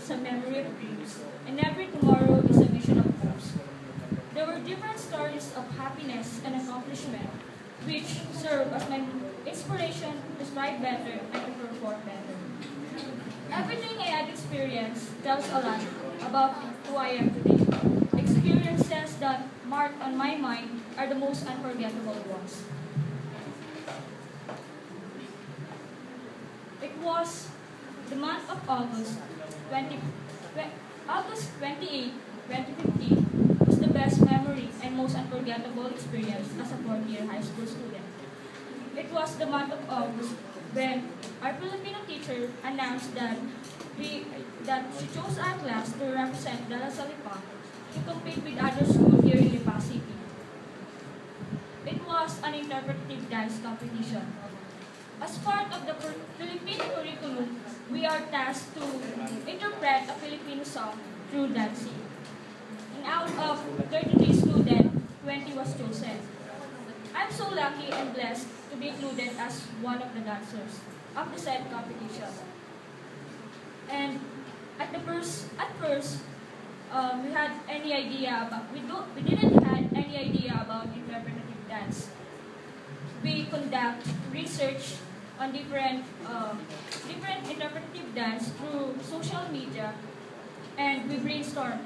is a memory of dreams, and every tomorrow is a vision of hopes. There were different stories of happiness and accomplishment, which serve as my inspiration to strive better and to perform better. Everything I had experienced tells a lot about who I am today. Experiences that mark on my mind are the most unforgettable ones. It was the month of August 28, 2015 was the best memory and most unforgettable experience as a fourth-year high school student. It was the month of August when our Filipino teacher announced that she chose our class to represent Dala Salipa to compete with other schools here in Lipa City. It was an interpretive dance competition. As part of the Filipino curriculum, we are tasked to interpret a Filipino song through dancing. And out of 33 students, 20 was chosen. I'm so lucky and blessed to be included as one of the dancers of the said competition. And at first, we had any idea about we didn't had any idea about interpretive dance. We conduct research on different interpretive dance through social media, and we brainstorm.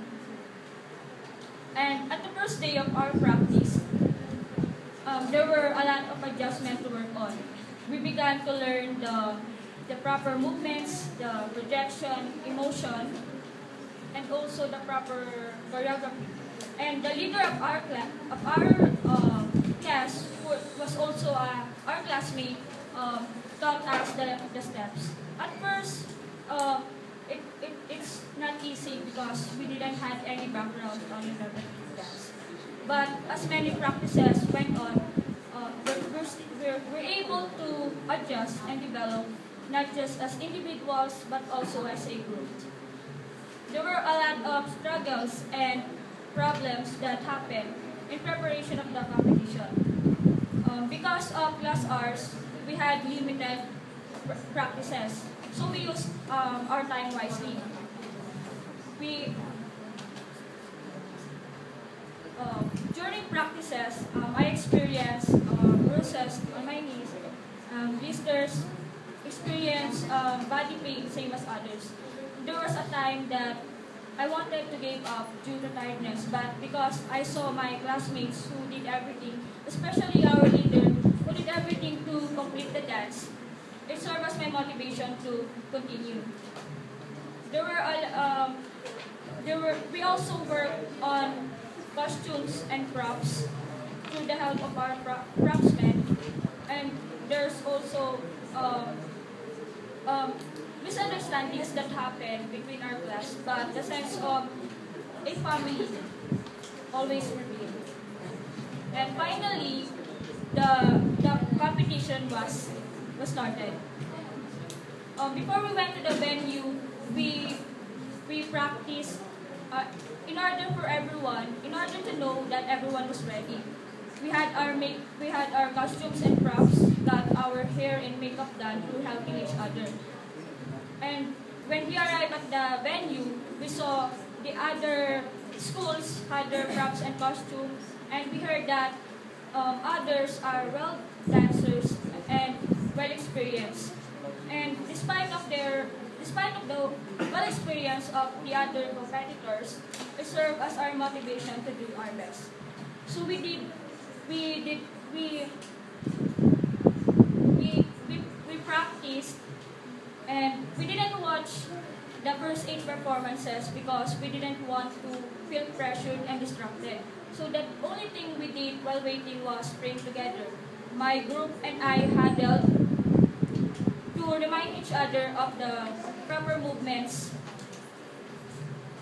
And at the first day of our practice, there were a lot of adjustments to work on. We began to learn the proper movements, the projection, emotion, and also the proper choreography. And the leader of our class, who was also our classmate, taught us the steps. At first, it's not easy because we didn't have any background on interpretive dance. But as many practices went on, we're able to adjust and develop not just as individuals but also as a group. There were a lot of struggles and problems that happened in preparation of the competition. Because of class hours, we had limited practices, so we used our time wisely. We During practices, I experienced bruises on my knees, blisters, experienced body pain, same as others. There was a time that I wanted to give up due to tiredness, but because I saw my classmates who did everything, especially our leader, who did everything to complete the dance, it served as my motivation to continue. We also worked on costumes and props through the help of our propsmen, and there's also misunderstandings that happen between our class, but the sense of a family always remained. And finally, the competition was started. Before we went to the venue, we practiced in order to know that everyone was ready. We had our costumes and props, got our hair and makeup done through helping each other. And when we arrived at the venue, we saw the other schools had their props and costumes, and we heard that others are well dancers and well experienced. And despite of the well experience of the other competitors, it served as our motivation to do our best. So we practiced, and we didn't watch the first 8 performances because we didn't want to feel pressured and distracted. So the only thing we did while waiting was praying together. My group and I huddled to remind each other of the proper movements.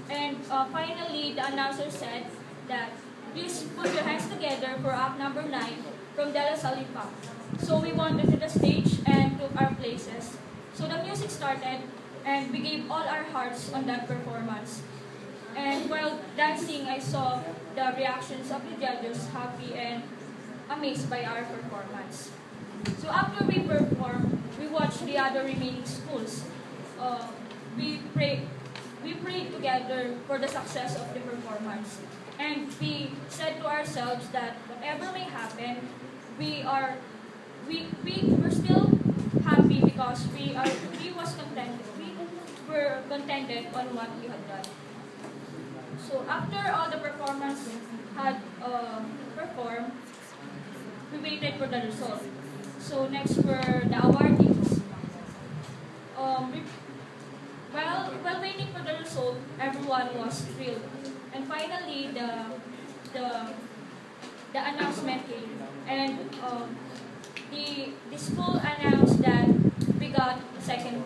And finally, the announcer said that please put your hands together for act number 9 from Dela Salipa. So we wandered to the stage and took our places. So the music started, and we gave all our hearts on that performance. And while dancing, I saw the reactions of the judges, happy and amazed by our performance. So after we performed, we watched the other remaining schools. We together for the success of the performance. And we said to ourselves that whatever may happen, we're still happy because we were contented on what we had done. So after all the performance had performed, we waited for the result. So next were the awardees. We, while waiting for the result, everyone was thrilled. And finally, the the announcement came, and the school announced that we got second